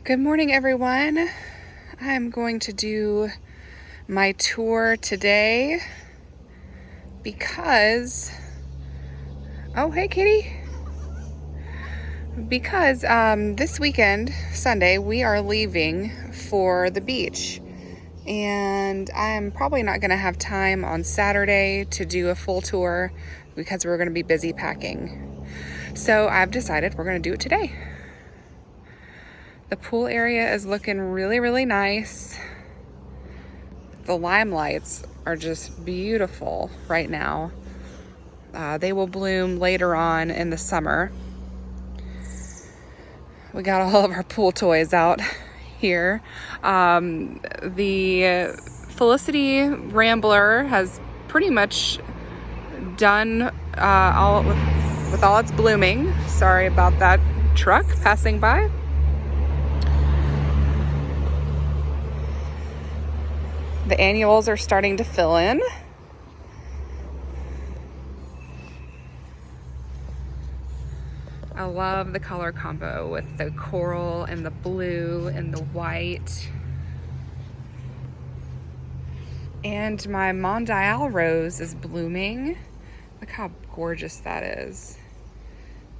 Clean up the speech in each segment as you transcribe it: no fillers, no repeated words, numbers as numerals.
Good morning, everyone. I'm going to do my tour today because, oh, hey, kitty. Because this weekend, Sunday, we are leaving for the beach. And I'm probably not going to have time on Saturday to do a full tour because we're going to be busy packing. So I've decided we're going to do it today. The pool area is looking really, really nice. The lime lights are just beautiful right now. They will bloom later on in the summer. We got all of our pool toys out here. The Felicity Rambler has pretty much done with all its blooming. Sorry about that truck passing by. The annuals are starting to fill in. I love the color combo with the coral and the blue and the white. And my mondial rose is blooming. Look how gorgeous that is.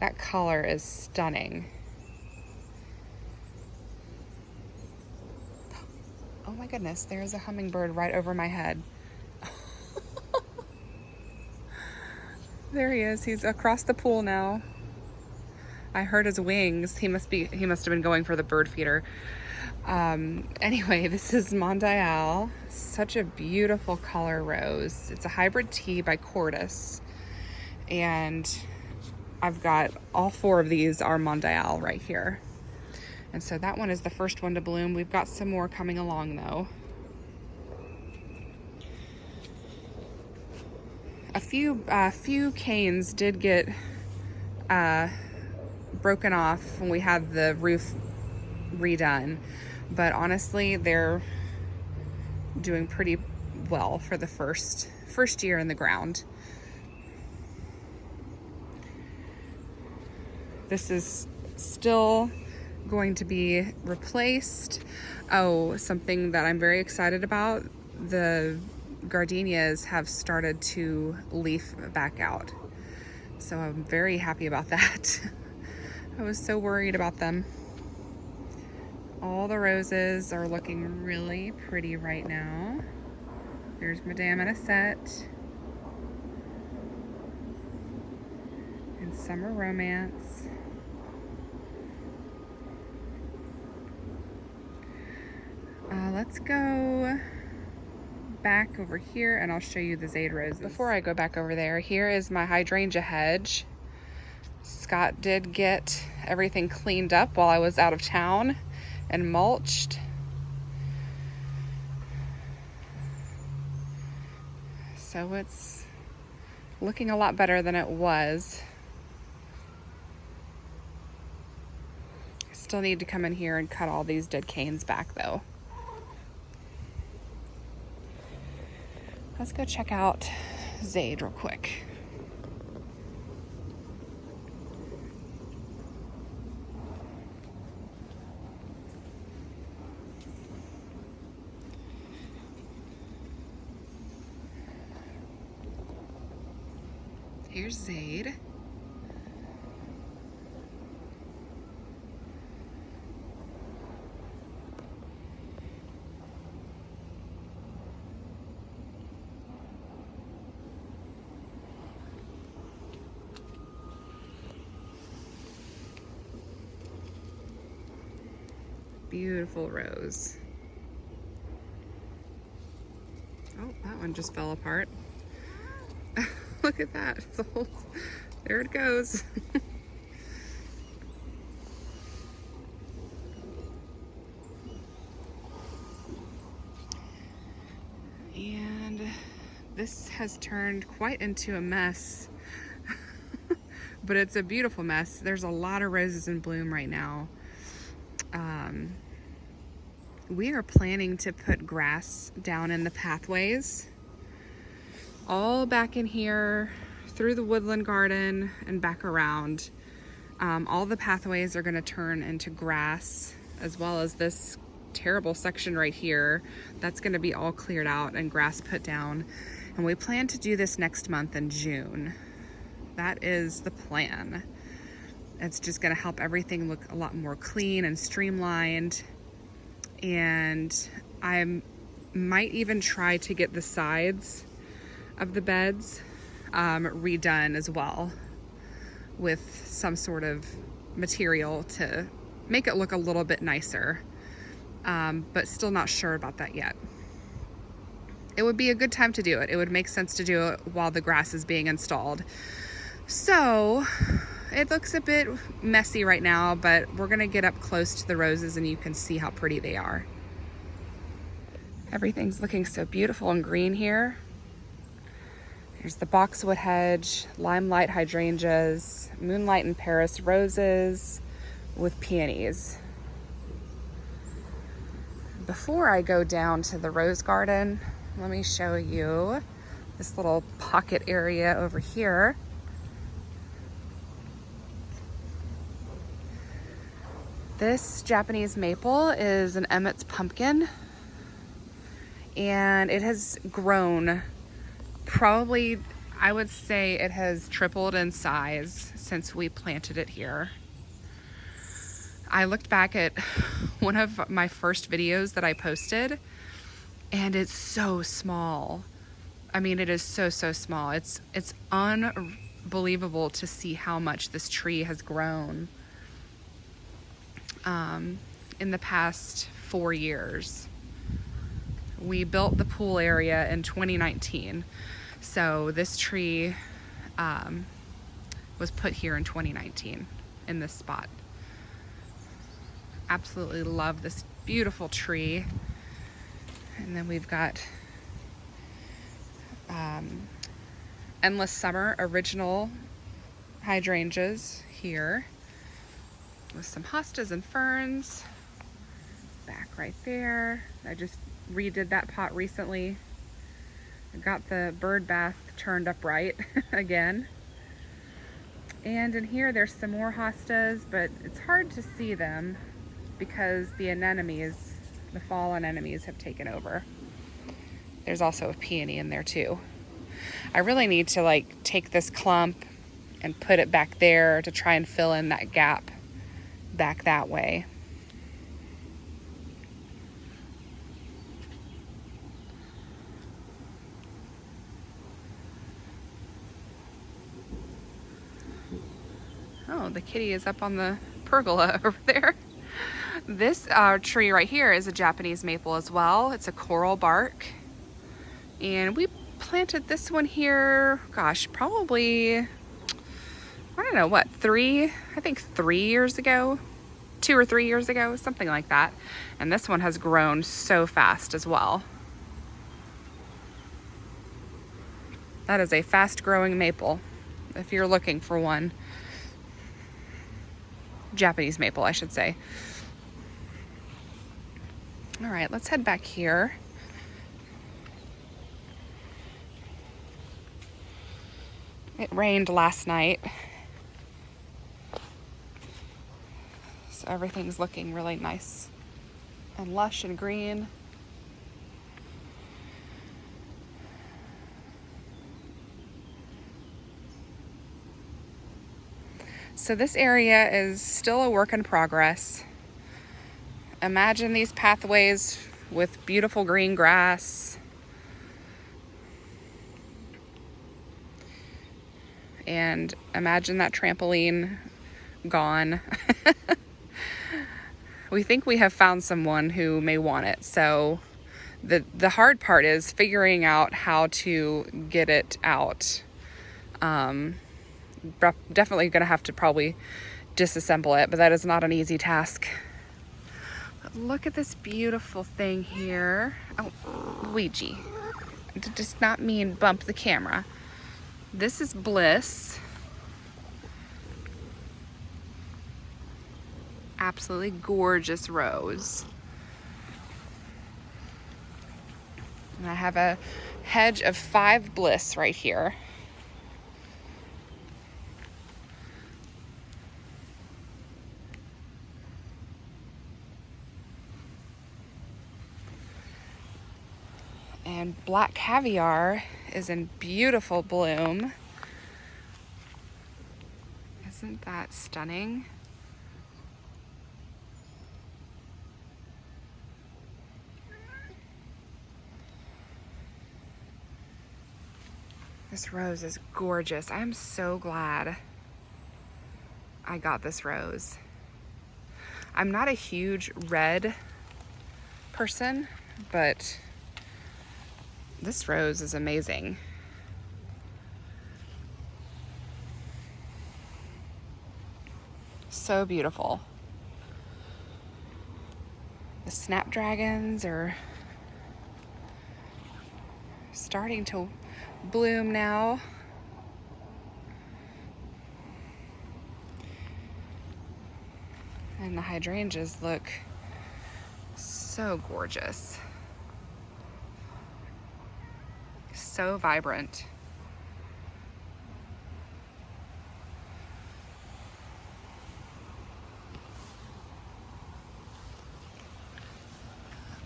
That color is stunning. Oh my goodness, there's a hummingbird right over my head. There he is. He's across the pool now. I heard his wings. He must have been going for the bird feeder. Anyway, this is Mondial. Such a beautiful color rose. It's a hybrid tea by Kordes. And I've got all four of these are Mondial right here. And so that one is the first one to bloom. We've got some more coming along though. A few canes did get broken off when we had the roof redone, but honestly they're doing pretty well for the first year in the ground. This is still going to be replaced. Oh, something that I'm very excited about, the gardenias have started to leaf back out, so I'm very happy about that. I was so worried about them. All the roses are looking really pretty right now. There's Madame Anisette and Summer Romance. Let's go back over here and I'll show you the Zade roses. Before I go back over there, here is my hydrangea hedge. Scott did get everything cleaned up while I was out of town and mulched. So it's looking a lot better than it was. I still need to come in here and cut all these dead canes back though. Let's go check out Zade real quick. Here's Zade. Beautiful rose. Oh, that one just fell apart. Look at that. There it goes. And this has turned quite into a mess. But it's a beautiful mess. There's a lot of roses in bloom right now. We are planning to put grass down in the pathways, all back in here, through the woodland garden and back around. All the pathways are going to turn into grass as well as this terrible section right here. That's going to be all cleared out and grass put down. And we plan to do this next month in June. That is the plan. It's just going to help everything look a lot more clean and streamlined. And I might even try to get the sides of the beds redone as well with some sort of material to make it look a little bit nicer, but still not sure about that yet. It would be a good time to do it. It would make sense to do it while the grass is being installed. So it looks a bit messy right now, but we're gonna get up close to the roses and you can see how pretty they are. Everything's looking so beautiful and green here. There's the boxwood hedge, limelight hydrangeas, moonlight and Paris roses with peonies. Before I go down to the rose garden, let me show you this little pocket area over here. This Japanese maple is an Emmett's pumpkin, and it has grown probably, I would say it has tripled in size since we planted it here. I looked back at one of my first videos that I posted, and it's so small. I mean, it is so small. It's unbelievable to see how much this tree has grown in the past 4 years. We built the pool area in 2019, so this tree was put here in 2019 in this spot. Absolutely love this beautiful tree. And then we've got Endless Summer original hydrangeas here with some hostas and ferns back right there. I just redid that pot recently. I got the bird bath turned up right again. And in here there's some more hostas, but it's hard to see them because the anemones, the fall anemones, have taken over. There's also a peony in there too. I really need to like take this clump and put it back there to try and fill in that gap back that way. Oh, the kitty is up on the pergola over there. This tree right here is a Japanese maple as well. It's a coral bark. And we planted this one here, gosh, probably, I don't know, what, I think 3 years ago, 2 or 3 years ago, something like that. And this one has grown so fast as well. That is a fast growing maple, if you're looking for one. Japanese maple, I should say. All right, let's head back here. It rained last night, so everything's looking really nice and lush and green. So this area is still a work in progress. Imagine these pathways with beautiful green grass. And imagine that trampoline gone. We think we have found someone who may want it. So the hard part is figuring out how to get it out. Definitely gonna have to probably disassemble it, but that is not an easy task. But look at this beautiful thing here. Oh, Luigi, it does not mean bump the camera. This is Bliss. Absolutely gorgeous rose. And I have a hedge of 5 Bliss right here. And black caviar is in beautiful bloom. Isn't that stunning? This rose is gorgeous. I'm so glad I got this rose. I'm not a huge red person, but this rose is amazing. So beautiful. The snapdragons are starting to bloom now. And the hydrangeas look so gorgeous. So vibrant.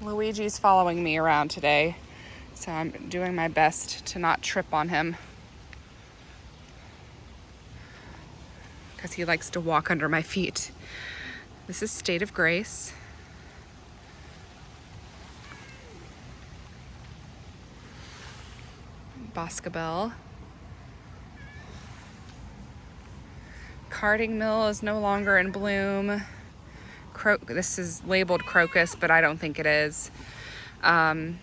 Luigi's following me around today, so I'm doing my best to not trip on him, because he likes to walk under my feet. This is State of Grace. Boscabelle. Carding Mill is no longer in bloom. This is labeled crocus, but I don't think it is. I'll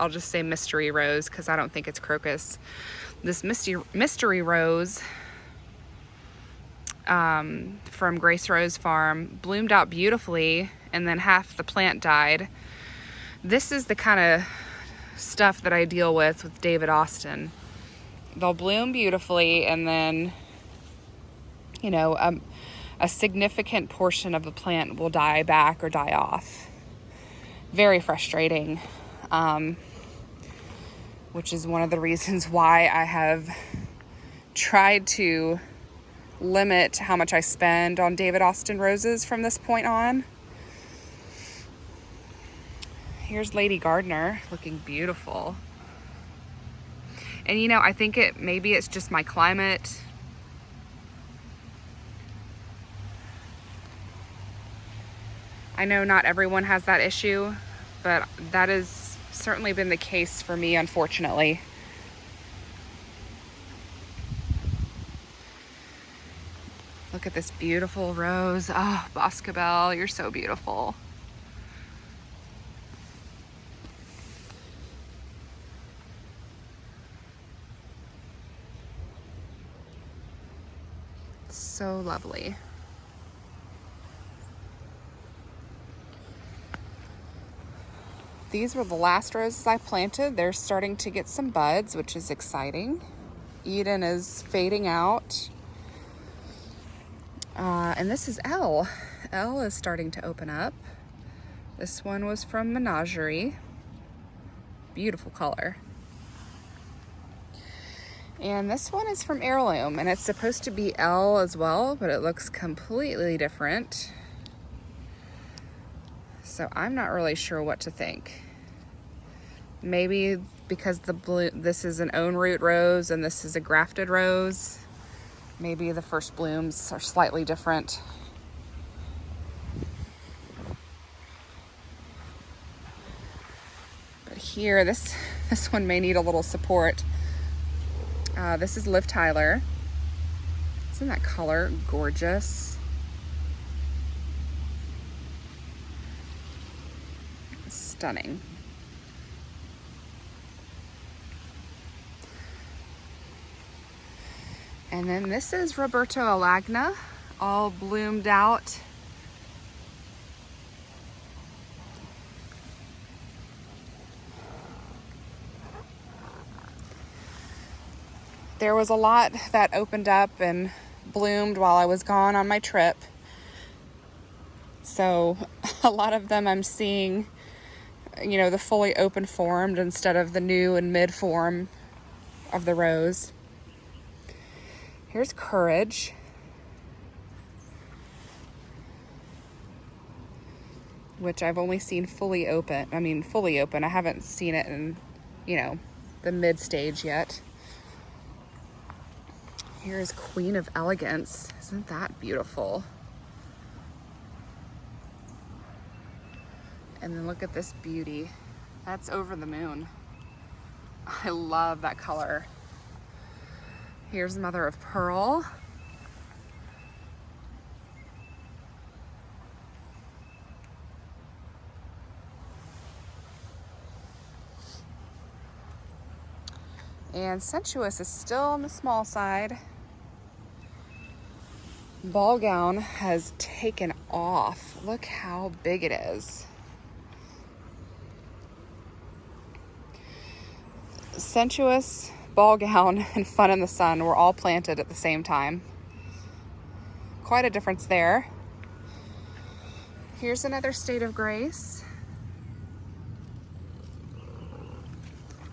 just say mystery rose, because I don't think it's crocus. This mystery rose from Grace Rose Farm bloomed out beautifully, and then half the plant died. This is the kind of stuff that I deal with David Austin. They'll bloom beautifully, and then, you know, a significant portion of the plant will die back or die off. Very frustrating, which is one of the reasons why I have tried to limit how much I spend on David Austin roses from this point on. Here's Lady Gardner looking beautiful. And you know, I think maybe it's just my climate. I know not everyone has that issue, but that has certainly been the case for me, unfortunately. Look at this beautiful rose. Oh, Boscabelle, you're so beautiful. So lovely. These were the last roses I planted. They're starting to get some buds, which is exciting. Eden is fading out. And this is Elle. Elle is starting to open up. This one was from Menagerie. Beautiful color. And this one is from Heirloom, and it's supposed to be Elle as well, but it looks completely different. So I'm not really sure what to think. Maybe because this is an own root rose and this is a grafted rose, maybe the first blooms are slightly different. But here, this one may need a little support. This is Liv Tyler. Isn't that color gorgeous? Stunning. And then this is Roberto Alagna, all bloomed out. There was a lot that opened up and bloomed while I was gone on my trip. So a lot of them I'm seeing, you know, the fully open formed instead of the new and mid form of the rose. Here's Courage. which I've only seen fully open. I mean, fully open. I haven't seen it in, you know, the mid stage yet. Here's Queen of Elegance. Isn't that beautiful? And then look at this beauty. That's Over the Moon. I love that color. Here's Mother of Pearl. And Sensuous is still on the small side. Ball gown has taken off. Look how big it is. Sensuous, ball gown, and Fun in the Sun were all planted at the same time. Quite a difference there. Here's another State of Grace.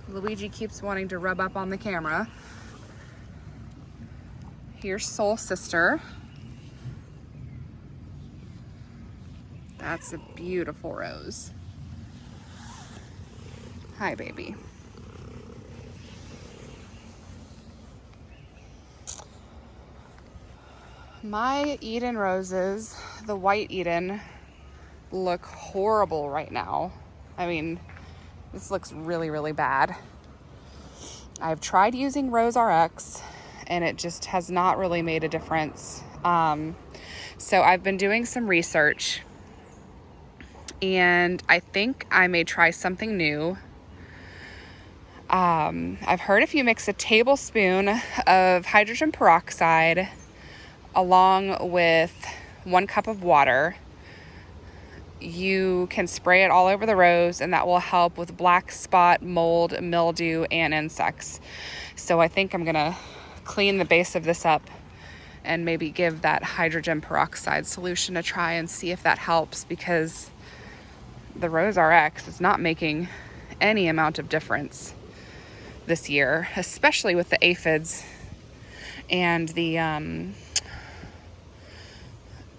Luigi keeps wanting to rub up on the camera. Here's Soul Sister. That's a beautiful rose. Hi, baby. My Eden roses, the white Eden, look horrible right now. I mean, this looks really, really bad. I've tried using Rose RX and it just has not really made a difference. So I've been doing some research and I think I may try something new. I've heard if you mix a tablespoon of hydrogen peroxide along with 1 cup of water, you can spray it all over the rose and that will help with black spot, mold, mildew, and insects. So I think I'm gonna clean the base of this up and maybe give that hydrogen peroxide solution a try and see if that helps, because the Rose RX is not making any amount of difference this year, especially with the aphids and the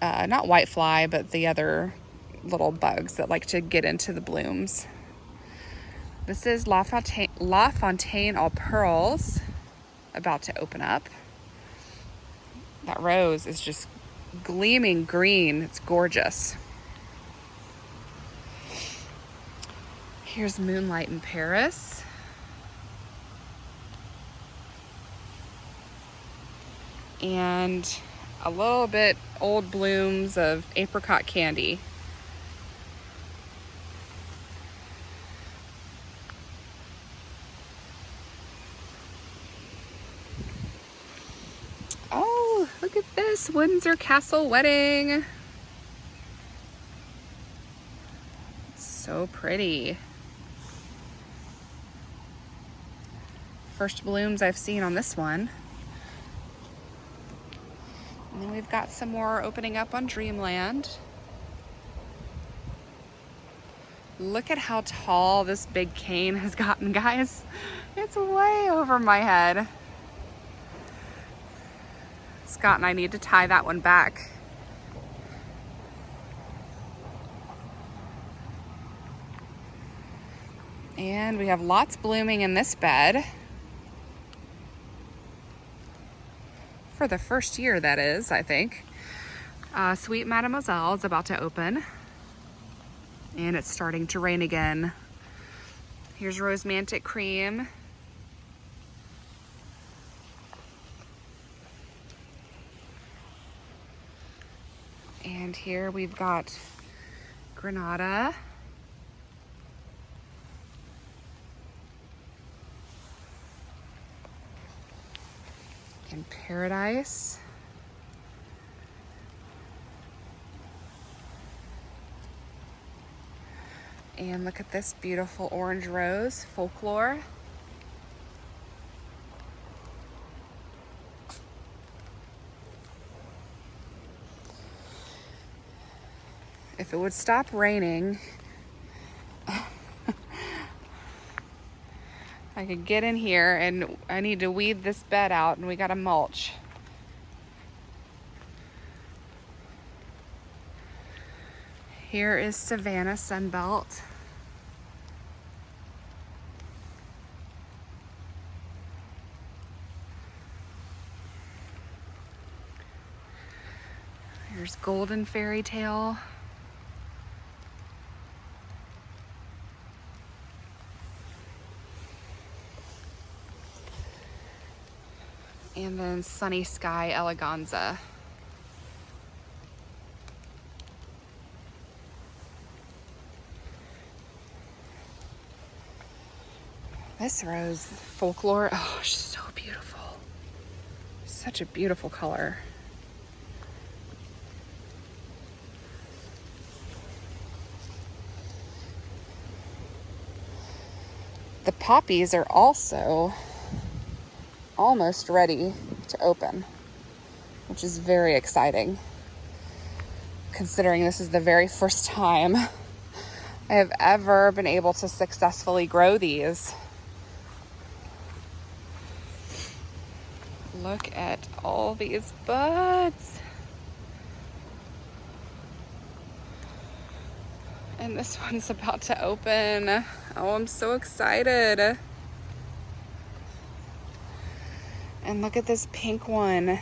not whitefly, but the other little bugs that like to get into the blooms. This is La Fontaine All Pearls, about to open up. That rose is just gleaming green. It's gorgeous. Here's Moonlight in Paris. And a little bit old blooms of Apricot Candy. Oh, look at this Windsor Castle Wedding. It's so pretty. First blooms I've seen on this one. And then we've got some more opening up on Dreamland. Look at how tall this big cane has gotten, guys. It's way over my head. Scott and I need to tie that one back. And we have lots blooming in this bed. For the first year, that is, I think. Sweet Mademoiselle is about to open. And it's starting to rain again. Here's Rosemantic Cream. And here we've got Granada. And Paradise. And look at this beautiful orange rose, Folklore. If it would stop raining, I could get in here, and I need to weed this bed out, and we gotta mulch. Here is Savannah Sunbelt. Here's Golden Fairy Tale. And then Sunny Sky Eleganza. This rose, Folklore, oh, she's so beautiful. Such a beautiful color. The poppies are also almost ready to open, which is very exciting, considering this is the very first time I have ever been able to successfully grow these. Look at all these buds. And this one's about to open. Oh, I'm so excited. And look at this pink one.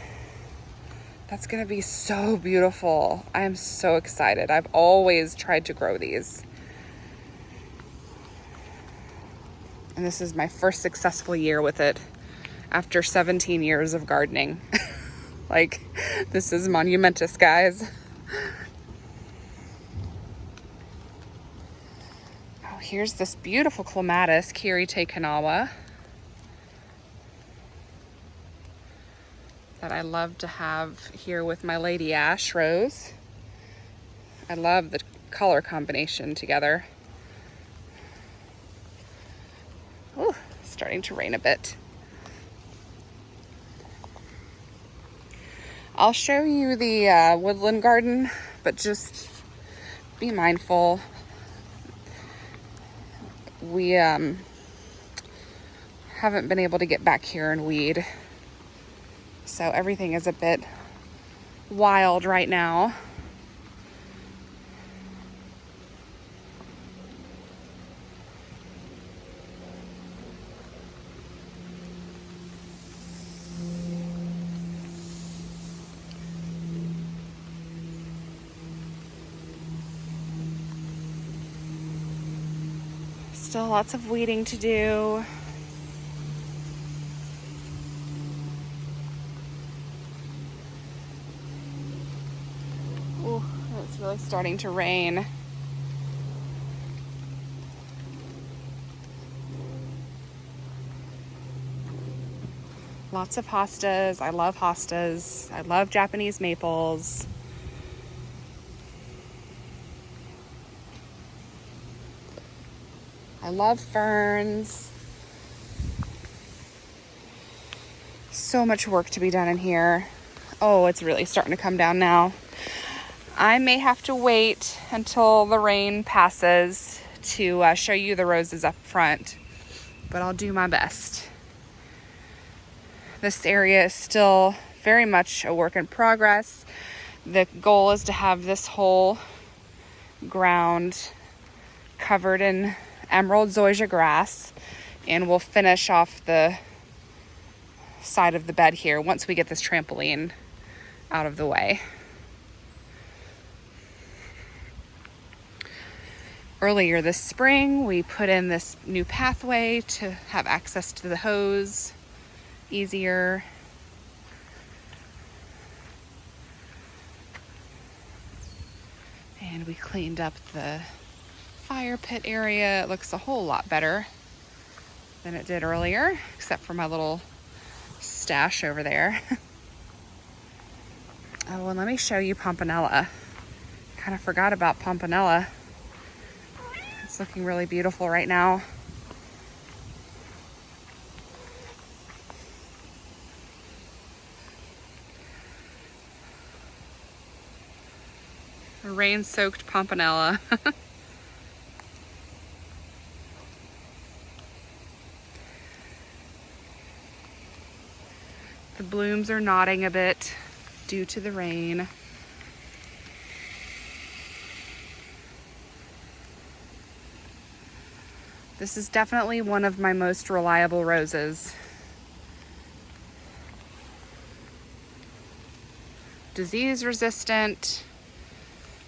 That's gonna be so beautiful. I am so excited. I've always tried to grow these. And this is my first successful year with it after 17 years of gardening. Like, this is monumentous, guys. Oh, here's this beautiful clematis, Kirite Kanawa, that I love to have here with my Lady Ash rose. I love the color combination together. Ooh, starting to rain a bit. I'll show you the woodland garden, but just be mindful. We haven't been able to get back here and weed. So everything is a bit wild right now. Still lots of weeding to do. Ooh, it's really starting to rain. Lots of hostas. I love hostas. I love Japanese maples. I love ferns. So much work to be done in here. Oh, it's really starting to come down now. I may have to wait until the rain passes to show you the roses up front, but I'll do my best. This area is still very much a work in progress. The goal is to have this whole ground covered in emerald zoysia grass, and we'll finish off the side of the bed here once we get this trampoline out of the way. Earlier this spring, we put in this new pathway to have access to the hose easier. And we cleaned up the fire pit area. It looks a whole lot better than it did earlier, except for my little stash over there. Oh, and let me show you Pompanella. Kind of forgot about Pompanella. It's looking really beautiful right now. A rain-soaked Pompanella. The blooms are nodding a bit due to the rain. This is definitely one of my most reliable roses. Disease resistant,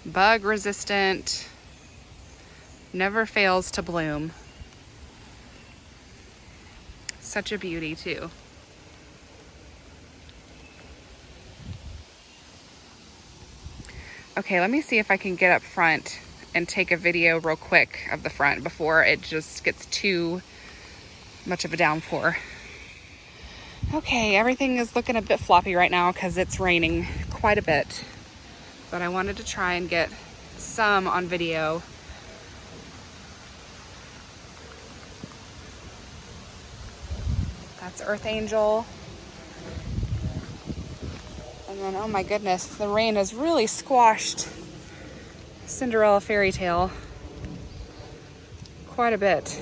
bug resistant, never fails to bloom. Such a beauty too. Okay, let me see if I can get up front and take a video real quick of the front before it just gets too much of a downpour. Okay, everything is looking a bit floppy right now because it's raining quite a bit, but I wanted to try and get some on video. That's Earth Angel. And then, oh my goodness, the rain has really squashed Cinderella Fairy Tale quite a bit.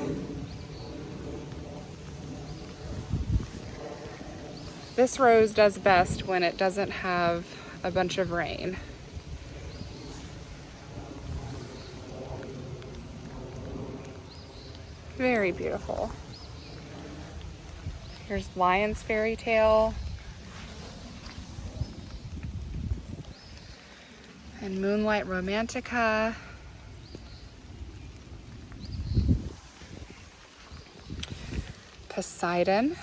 This rose does best when it doesn't have a bunch of rain. Very beautiful. Here's Lion's Fairy Tale. And Moonlight Romantica. Poseidon.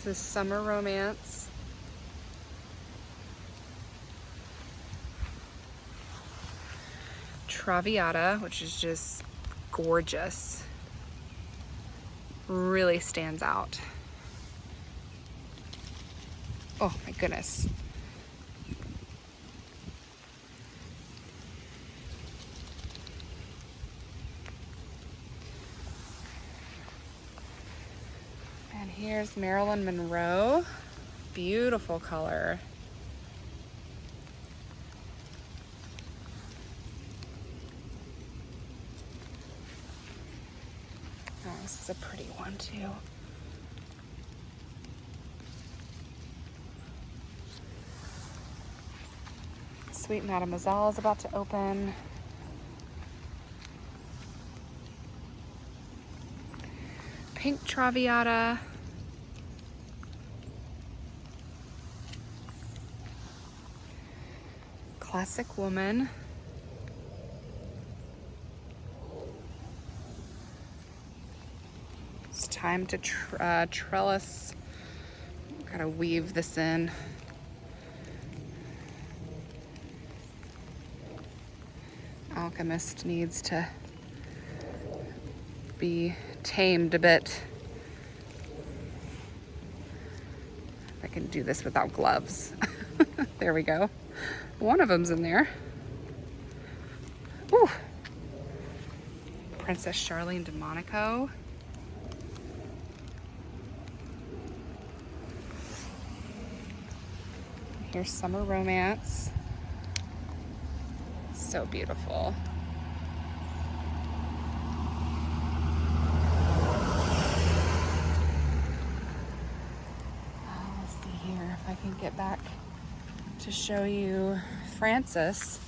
This is Summer Romance. Traviata, which is just gorgeous. Really stands out. Oh my goodness. And here's Marilyn Monroe. Beautiful color. Oh, this is a pretty one too. Sweet Mademoiselle is about to open. Pink Traviata. Classic Woman. It's time to trellis. Gotta weave this in. Alchemist needs to be tamed a bit. If I can do this without gloves. There we go. One of them's in there. Ooh. Princess Charlene de Monaco. Here's Summer Romance. So beautiful. Let's see here if I can get back to show you Francis.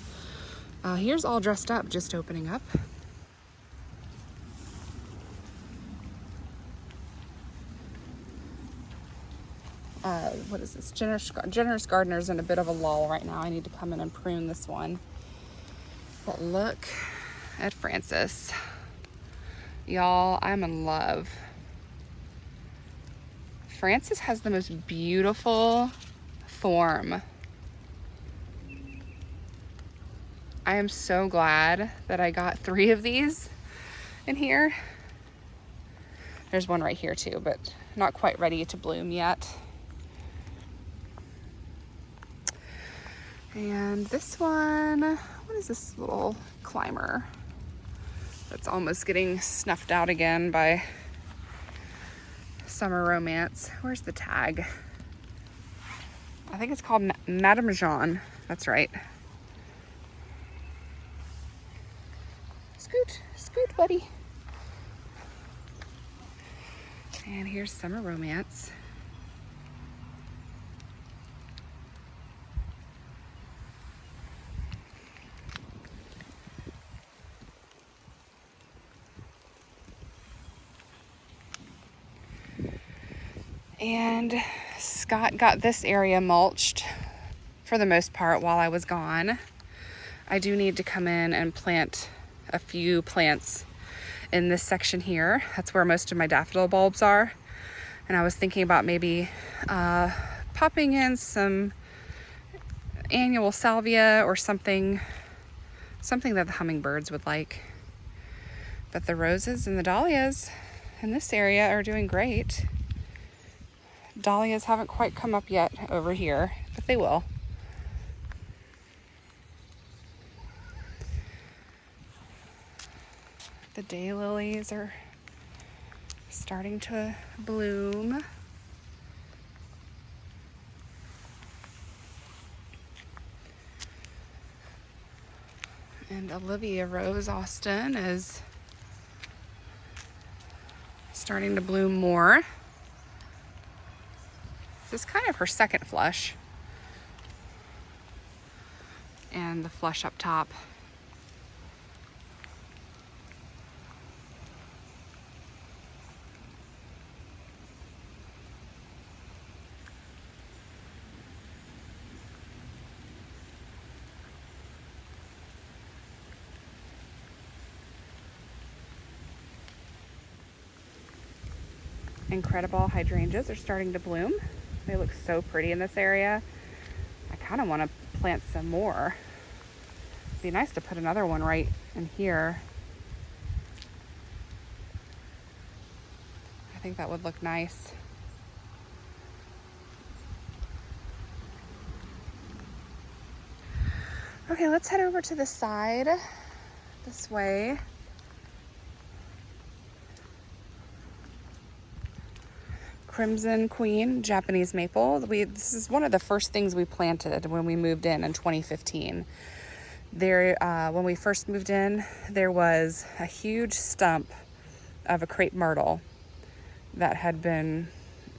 Here's All Dressed Up, just opening up. What is this? Generous Gardener's in a bit of a lull right now. I need to come in and prune this one. But look at Francis. Y'all, I'm in love. Francis has the most beautiful form. I am so glad that I got 3 of these in here. There's one right here too, but not quite ready to bloom yet. And this one, what is this little climber that's almost getting snuffed out again by Summer Romance? Where's the tag? I think it's called Madame Jean. That's right. Scoot, scoot, buddy. And here's Summer Romance. And Scott got this area mulched for the most part while I was gone. I do need to come in and plant a few plants in this section here. That's where most of my daffodil bulbs are. And I was thinking about maybe popping in some annual salvia or something that the hummingbirds would like. But the roses and the dahlias in this area are doing great. Dahlias haven't quite come up yet over here, but they will. The daylilies are starting to bloom. And Olivia Rose Austin is starting to bloom more. This is kind of her second flush. And the flush up top. Incredible hydrangeas are starting to bloom. They look so pretty in this area. I kind of want to plant some more. It'd be nice to put another one right in here. I think that would look nice. Okay, let's head over to the side this way. Crimson Queen, Japanese maple. This is one of the first things we planted when we moved in 2015. When we first moved in, there was a huge stump of a crepe myrtle that had been,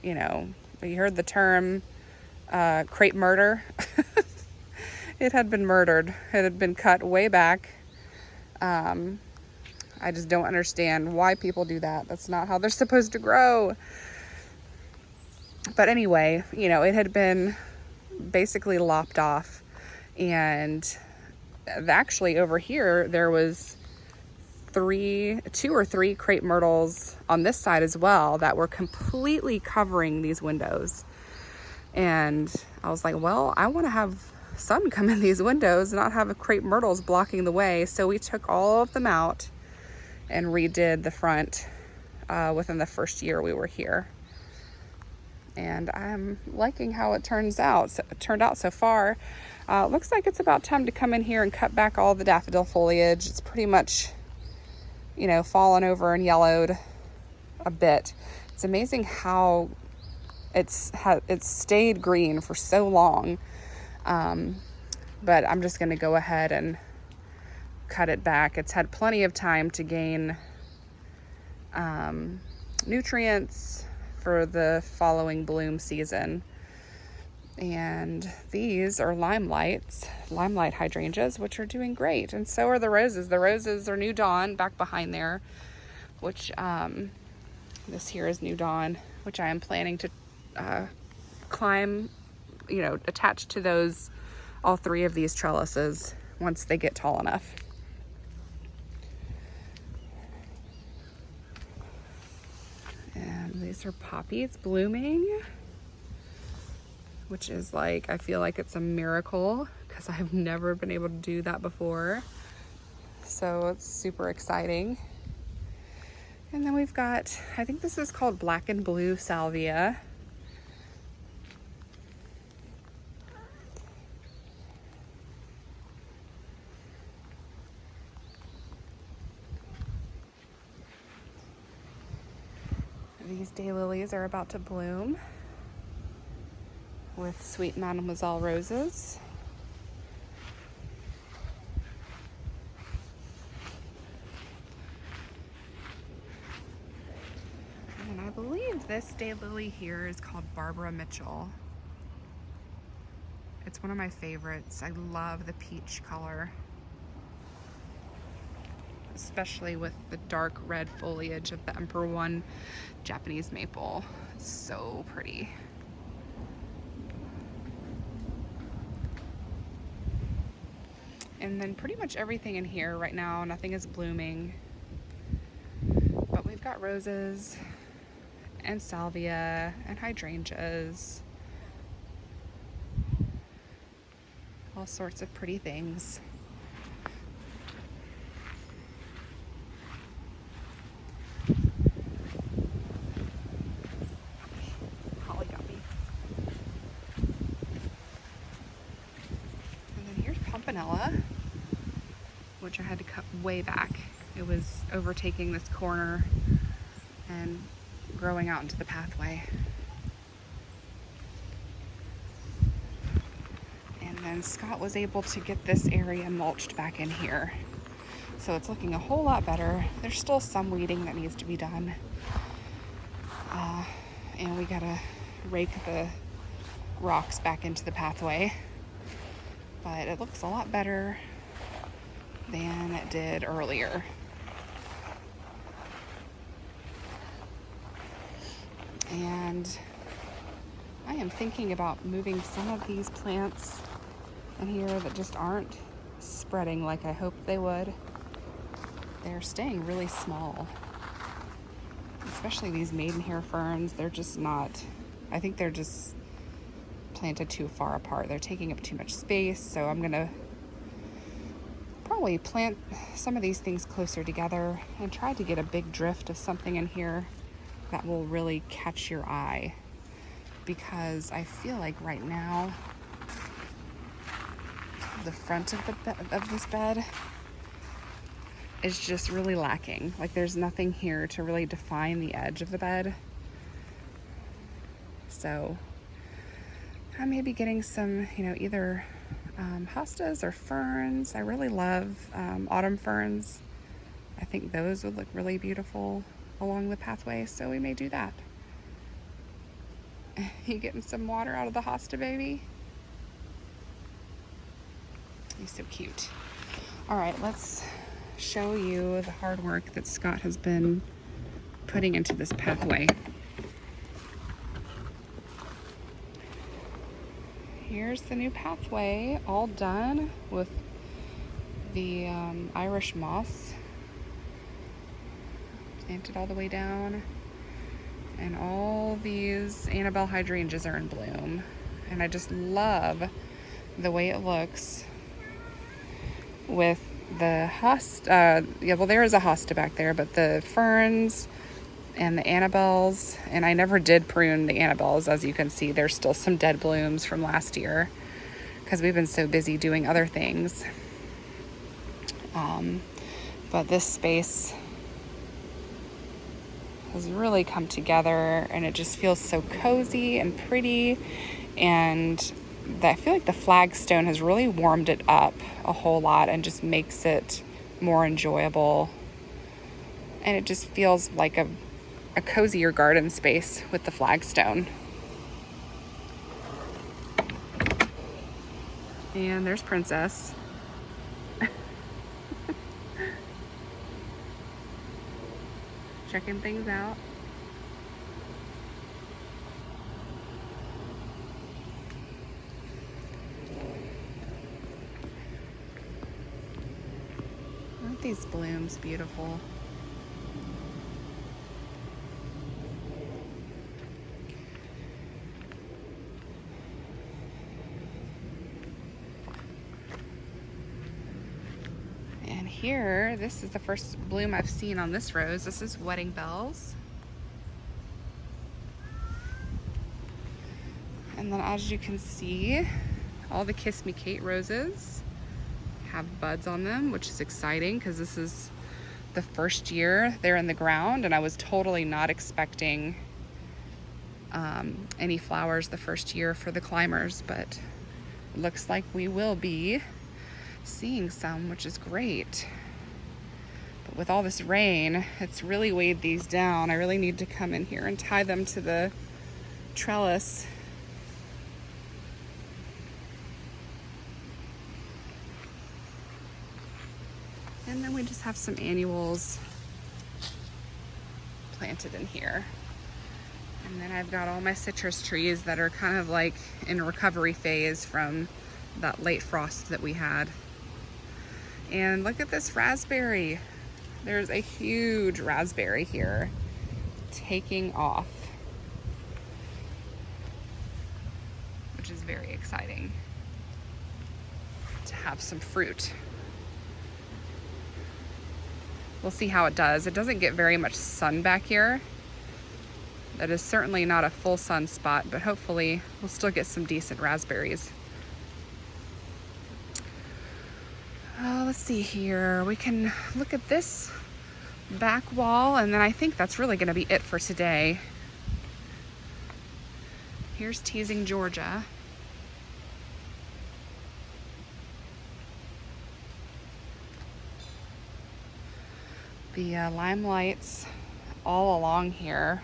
you heard the term crepe murder. It had been murdered. It had been cut way back. I just don't understand why people do that. That's not how they're supposed to grow. But anyway, it had been basically lopped off. And actually over here, there was 2 or 3 crepe myrtles on this side as well that were completely covering these windows. And I was like, well, I want to have sun come in these windows, not have crepe myrtles blocking the way. So we took all of them out and redid the front within the first year we were here. And I'm liking how it turned out so far. Looks like it's about time to come in here and cut back all the daffodil foliage. It's pretty much, fallen over and yellowed a bit. It's amazing how it's stayed green for so long. But I'm just going to go ahead and cut it back. It's had plenty of time to gain nutrients for the following bloom season. And these are limelight hydrangeas, which are doing great. And so are the roses. The roses are New Dawn back behind there, which this here is New Dawn, which I am planning to climb, attach to all 3 of these trellises once they get tall enough. And these are poppies blooming, which is I feel like it's a miracle because I've never been able to do that before. So it's super exciting. And then we've got, I think this is called black and blue salvia. These daylilies are about to bloom with sweet Mademoiselle roses. And I believe This daylily here is called Barbara Mitchell. It's one of my favorites. I love the peach color, especially with the dark red foliage of the Emperor One Japanese maple. It's so pretty. And then pretty much everything in here right now, nothing is blooming, but we've got roses and salvia and hydrangeas, all sorts of pretty things. Holly got me. And then here's Pompanella, which I had to cut way back. It was overtaking this corner and growing out into the pathway. And then Scott was able to get this area mulched back in here. So it's looking a whole lot better. There's still some weeding that needs to be done. And we gotta rake the rocks back into the pathway. But it looks a lot better than it did earlier. And I am thinking about moving some of these plants in here that just aren't spreading like I hoped they would. They're staying really small, especially these maidenhair ferns. They're just not, I think they're just planted too far apart. They're taking up too much space, so I'm gonna probably plant some of these things closer together and try to get a big drift of something in here that will really catch your eye, because I feel like right now the front of this bed is just really lacking. Like there's nothing here to really define the edge of the bed. So I may be getting some, either hostas or ferns. I really love autumn ferns. I think those would look really beautiful along the pathway, so we may do that. You getting some water out of the hosta, baby? He's so cute. All right, let's show you the hard work that Scott has been putting into this pathway. Here's the new pathway, all done with the Irish moss planted all the way down, and all these Annabelle hydrangeas are in bloom, and I just love the way it looks with the hosta. There is a hosta back there, but the ferns and the Annabelles, and I never did prune the Annabelles. As you can see, there's still some dead blooms from last year because we've been so busy doing other things. But this space has really come together, and it just feels so cozy and pretty, and I feel like the flagstone has really warmed it up a whole lot and just makes it more enjoyable, and it just feels like a cozier garden space with the flagstone. And there's Princess. Checking things out. Aren't these blooms beautiful? And here, this is the first bloom I've seen on this rose. This is Wedding Bells. And then as you can see, all the Kiss Me Kate roses have buds on them, which is exciting because this is the first year they're in the ground, and I was totally not expecting any flowers the first year for the climbers, but it looks like we will be seeing some, which is great. But with all this rain, it's really weighed these down. I really need to come in here and tie them to the trellis. And then we just have some annuals planted in here. And then I've got all my citrus trees that are kind of like in a recovery phase from that late frost that we had. And look at this raspberry. There's a huge raspberry here taking off, which is very exciting to have some fruit. We'll see how it does. It doesn't get very much sun back here. That is certainly not a full sun spot, but hopefully we'll still get some decent raspberries. Let's see here. We can look at this back wall, and then I think that's really going to be it for today. Here's Teasing Georgia. The limelights all along here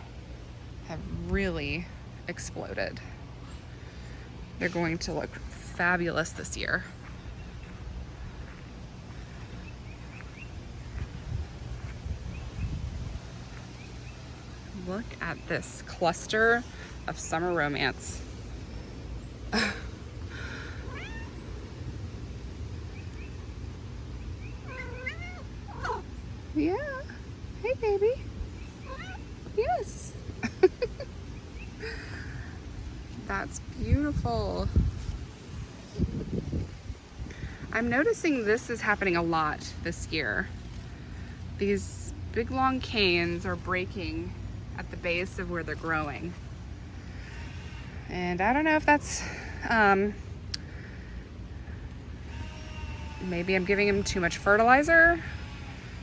have really exploded. They're going to look fabulous this year. Look at this cluster of summer romance. Yeah. Hey, baby. Yes. That's beautiful. I'm noticing this is happening a lot this year. These big long canes are breaking at the base of where they're growing. And I don't know if that's, maybe I'm giving them too much fertilizer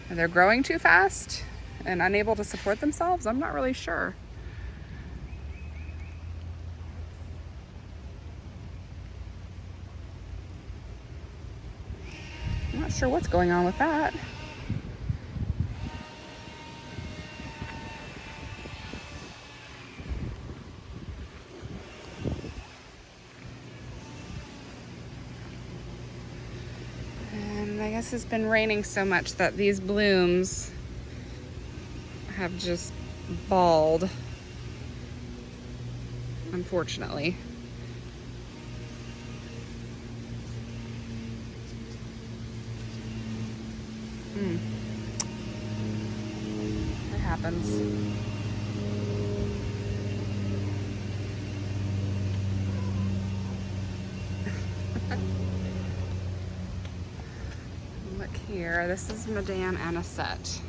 and they're growing too fast and unable to support themselves. I'm not really sure. I'm not sure what's going on with that. I guess it's been raining so much that these blooms have just balled, unfortunately. It happens. Here, this is Madame Anisette.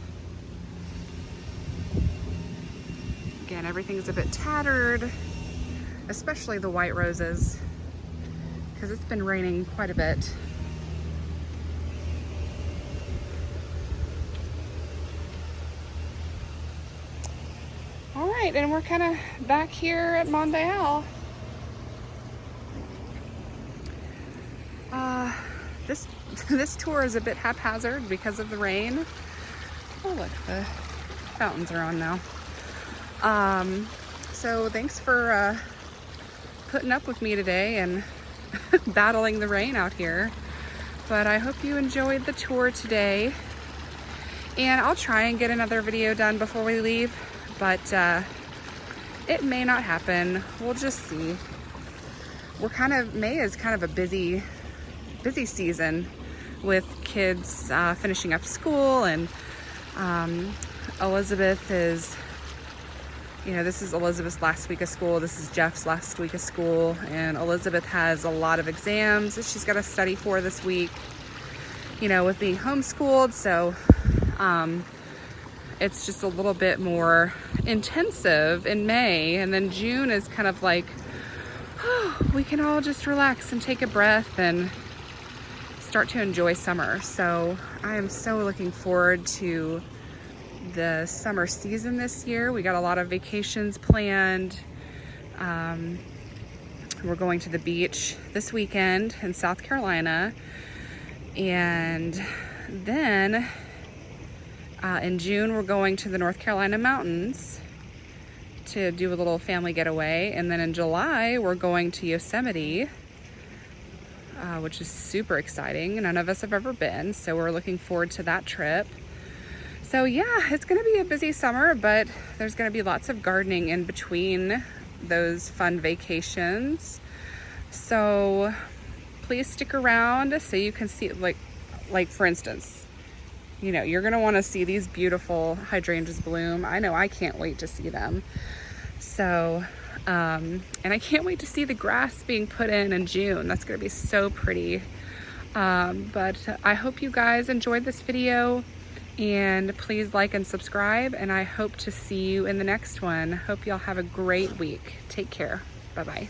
Again, everything's a bit tattered, especially the white roses, because it's been raining quite a bit. All right, and we're kind of back here at Mondial. This tour is a bit haphazard because of the rain. Oh look, the fountains are on now. So thanks for putting up with me today and battling the rain out here. But I hope you enjoyed the tour today. And I'll try and get another video done before we leave, but it may not happen. We'll just see. May is kind of a busy season with kids finishing up school, and Elizabeth is, this is Elizabeth's last week of school, this is Jeff's last week of school, and Elizabeth has a lot of exams that she's got to study for this week, with being homeschooled, so it's just a little bit more intensive in May, and then June is kind of like, we can all just relax and take a breath and start to enjoy summer. So I am so looking forward to the summer season this year. We got a lot of vacations planned. We're going to the beach this weekend in South Carolina, and then In June, we're going to the North Carolina mountains to do a little family getaway. And then in July, we're going to Yosemite, which is super exciting. None of us have ever been, so we're looking forward to that trip. So yeah, it's gonna be a busy summer, but there's gonna be lots of gardening in between those fun vacations. So please stick around so you can see, like for instance, you know, you're gonna wanna see these beautiful hydrangeas bloom. I know I can't wait to see them. So, and I can't wait to see the grass being put in June. That's gonna be so pretty. But I hope you guys enjoyed this video, and please like and subscribe, and I hope to see you in the next one. Hope y'all have a great week. Take care. Bye-bye.